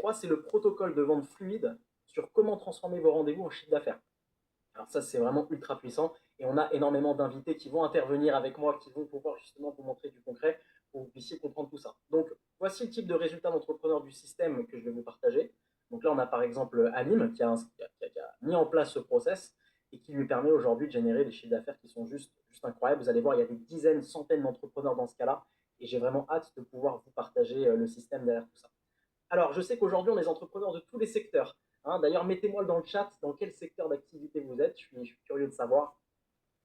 3, c'est le protocole de vente fluide sur comment transformer vos rendez-vous en chiffre d'affaires. Alors ça, c'est vraiment ultra puissant et on a énormément d'invités qui vont intervenir avec moi, qui vont pouvoir justement vous montrer du concret pour que vous puissiez comprendre tout ça. Donc, voici le type de résultat d'entrepreneur du système que je vais vous partager. Donc là, on a par exemple Anim qui a mis en place ce process et qui lui permet aujourd'hui de générer des chiffres d'affaires qui sont juste incroyables. Vous allez voir, il y a des dizaines, centaines d'entrepreneurs dans ce cas-là et j'ai vraiment hâte de pouvoir vous partager le système derrière tout ça. Alors, je sais qu'aujourd'hui, on est des entrepreneurs de tous les secteurs. Hein. D'ailleurs, mettez-moi dans le chat dans quel secteur d'activité vous êtes. Je suis curieux de savoir.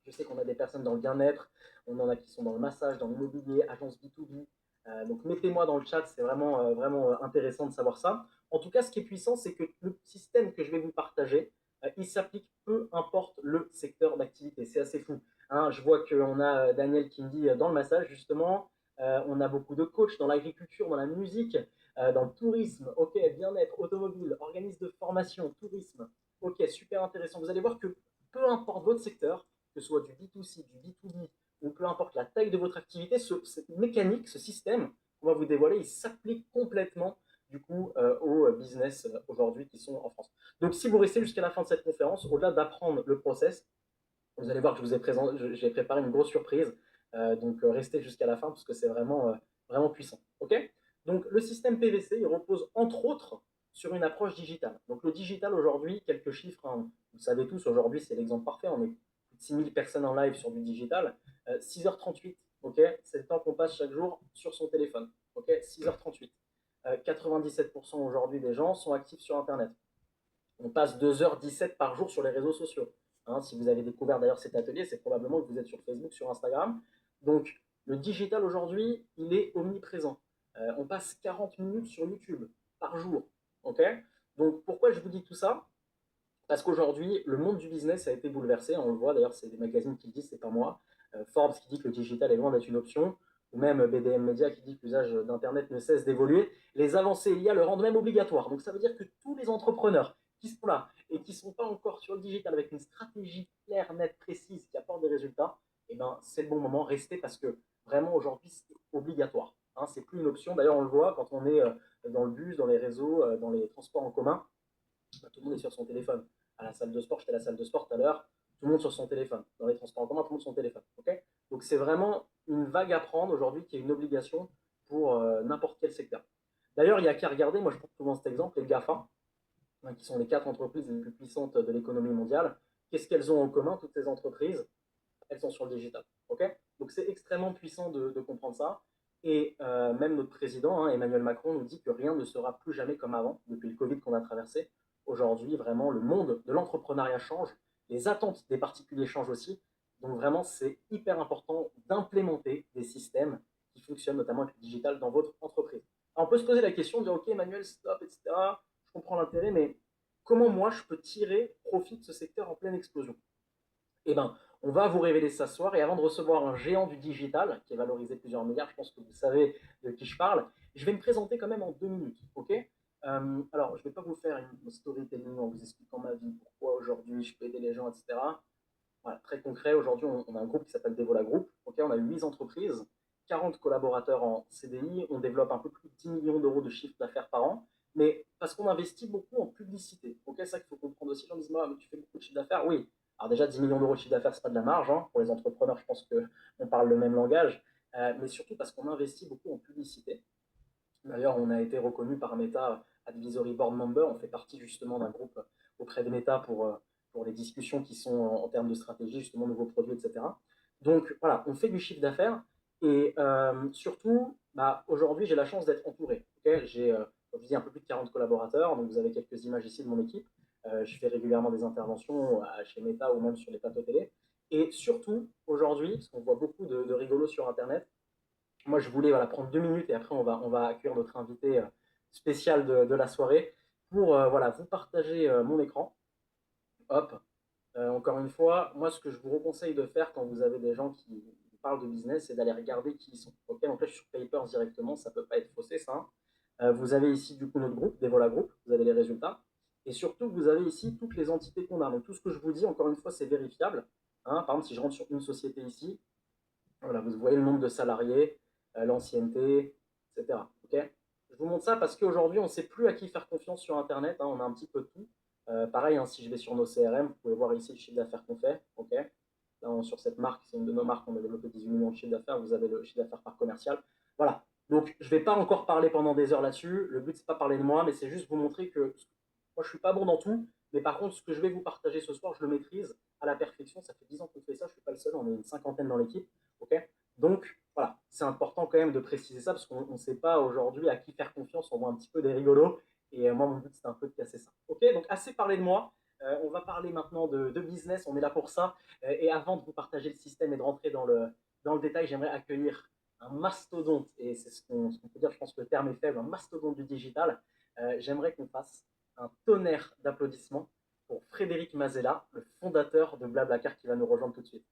Je sais qu'on a des personnes dans le bien-être, on en a qui sont dans le massage, dans l'immobilier, agence B2B. Donc, mettez-moi dans le chat, c'est vraiment intéressant de savoir ça. En tout cas, ce qui est puissant, c'est que le système que je vais vous partager, il s'applique peu importe le secteur d'activité. C'est assez fou. Hein. Je vois qu'on a Daniel qui me dit dans le massage, justement. On a beaucoup de coachs dans l'agriculture, dans la musique, dans le tourisme, ok, bien-être, automobile, organisme de formation, tourisme, ok, super intéressant. Vous allez voir que peu importe votre secteur, que ce soit du B2C, du B2B, ou peu importe la taille de votre activité, cette mécanique, ce système qu'on va vous dévoiler, il s'applique complètement du coup aux business aujourd'hui qui sont en France. Donc si vous restez jusqu'à la fin de cette conférence, au-delà d'apprendre le process, vous allez voir que j'ai préparé une grosse surprise. Donc restez jusqu'à la fin parce que c'est vraiment puissant. Ok. Donc le système PVC, il repose entre autres sur une approche digitale. Donc le digital aujourd'hui, quelques chiffres, hein, vous le savez tous, aujourd'hui c'est l'exemple parfait. On est plus de 6000 personnes en live sur du digital. 6h38, ok, c'est le temps qu'on passe chaque jour sur son téléphone. Ok, 6h38. 97% aujourd'hui des gens sont actifs sur Internet. On passe 2h17 par jour sur les réseaux sociaux. Hein, si vous avez découvert d'ailleurs cet atelier, c'est probablement que vous êtes sur Facebook, sur Instagram. Donc, le digital aujourd'hui, il est omniprésent. On passe 40 minutes sur YouTube par jour. Ok. Donc, pourquoi je vous dis tout ça? Parce qu'aujourd'hui, le monde du business a été bouleversé. On le voit d'ailleurs, c'est des magazines qui le disent, c'est pas moi. Forbes qui dit que le digital est loin d'être une option, ou même BDM Media qui dit que l'usage d'Internet ne cesse d'évoluer. Les avancées l'IA le rendent même obligatoire. Donc ça veut dire que tous les entrepreneurs qui sont là et qui ne sont pas encore sur le digital avec une stratégie claire, nette, précise, qui apporte des résultats, eh ben, c'est le bon moment. Restez parce que vraiment aujourd'hui, c'est obligatoire. Hein, c'est plus une option. D'ailleurs, on le voit quand on est dans le bus, dans les réseaux, dans les transports en commun. Bah, tout le monde est sur son téléphone. À la salle de sport, j'étais à la salle de sport tout à l'heure, tout le monde sur son téléphone. Dans les transports en commun, tout le monde sur son téléphone. Okay. Donc c'est vraiment une vague à prendre aujourd'hui qui est une obligation pour n'importe quel secteur. D'ailleurs, il n'y a qu'à regarder, moi je prends souvent cet exemple, les GAFA, hein, qui sont les 4 entreprises les plus puissantes de l'économie mondiale. Qu'est-ce qu'elles ont en commun, toutes ces entreprises? Elles sont sur le digital. Okay. Donc c'est extrêmement puissant de comprendre ça. Et même notre président, hein, Emmanuel Macron, nous dit que rien ne sera plus jamais comme avant, depuis le Covid qu'on a traversé. Aujourd'hui, vraiment, le monde de l'entrepreneuriat change, les attentes des particuliers changent aussi. Donc vraiment, c'est hyper important d'implémenter des systèmes qui fonctionnent notamment avec le digital dans votre entreprise. Alors, on peut se poser la question, de dire, ok, Emmanuel, stop, etc. Je comprends l'intérêt, mais comment moi je peux tirer profit de ce secteur en pleine explosion? Eh ben, on va vous révéler ça ce soir. Et avant de recevoir un géant du digital, qui est valorisé plusieurs milliards, je pense que vous savez de qui je parle, je vais me présenter quand même en 2 minutes. Ok. Alors, je ne vais pas vous faire une storytelling en vous expliquant ma vie, pourquoi aujourd'hui je peux aider les gens, etc. Voilà, très concret. Aujourd'hui, on a un groupe qui s'appelle Devola Group. Okay, on a 8 entreprises, 40 collaborateurs en CDI. On développe un peu plus de 10 millions d'euros de chiffre d'affaires par an. Mais parce qu'on investit beaucoup en publicité. Ok, c'est ça qu'il faut comprendre aussi. Les gens disent, moi, mais tu fais beaucoup de chiffre d'affaires. Oui. Alors déjà, 10 millions d'euros de chiffre d'affaires, c'est pas de la marge. Hein. Pour les entrepreneurs, je pense qu'on parle le même langage. Mais surtout parce qu'on investit beaucoup en publicité. D'ailleurs, on a été reconnu par Meta Advisory Board Member. On fait partie justement d'un groupe auprès de Meta pour les discussions qui sont en termes de stratégie, justement, nouveaux produits, etc. Donc voilà, on fait du chiffre d'affaires et surtout, bah, aujourd'hui, j'ai la chance d'être entouré. Okay, j'ai, comme je dis, un peu plus de 40 collaborateurs. Donc vous avez quelques images ici de mon équipe. Je fais régulièrement des interventions chez Meta ou même sur les plateaux télé. Et surtout, aujourd'hui, parce qu'on voit beaucoup de rigolos sur Internet, moi, je voulais voilà, prendre 2 minutes et après, on va accueillir notre invité spécial de la soirée pour voilà, vous partager mon écran. Hop. Encore une fois, moi, ce que je vous conseille de faire quand vous avez des gens qui parlent de business, c'est d'aller regarder qui ils sont. Okay, donc là, je suis sur Papers directement, ça ne peut pas être faussé, ça. Hein. Vous avez ici, du coup, notre groupe, Devola Group, vous avez les résultats. Et surtout, vous avez ici toutes les entités qu'on a. Donc, tout ce que je vous dis, encore une fois, c'est vérifiable. Hein. Par exemple, si je rentre sur une société ici, voilà, vous voyez le nombre de salariés, l'ancienneté, etc. Okay, Je vous montre ça parce qu'aujourd'hui, on ne sait plus à qui faire confiance sur Internet, hein, on a un petit peu de tout. Pareil, hein, si je vais sur nos CRM, vous pouvez voir ici le chiffre d'affaires qu'on fait. Ok. Là, sur cette marque, c'est une de nos marques, on a développé 18 millions de chiffre d'affaires, vous avez le chiffre d'affaires par commercial. Voilà. Donc, je ne vais pas encore parler pendant des heures là-dessus. Le but, c'est pas parler de moi, mais c'est juste vous montrer que moi, je ne suis pas bon dans tout. Mais par contre, ce que je vais vous partager ce soir, je le maîtrise à la perfection. Ça fait 10 ans qu'on fait ça, je ne suis pas le seul, on est une cinquantaine dans l'équipe. Ok. Donc, voilà, c'est important quand même de préciser ça parce qu'on ne sait pas aujourd'hui à qui faire confiance. On voit un petit peu des rigolos. Et moi, mon but, c'est un peu de casser ça. Ok, donc assez parlé de moi. On va parler maintenant de business. On est là pour ça. Et avant de vous partager le système et de rentrer dans le détail, j'aimerais accueillir un mastodonte. Et c'est ce qu'on peut dire, je pense que le terme est faible, un mastodonte du digital. J'aimerais qu'on fasse un tonnerre d'applaudissements pour Frédéric Mazella, le fondateur de Blablacar qui va nous rejoindre tout de suite.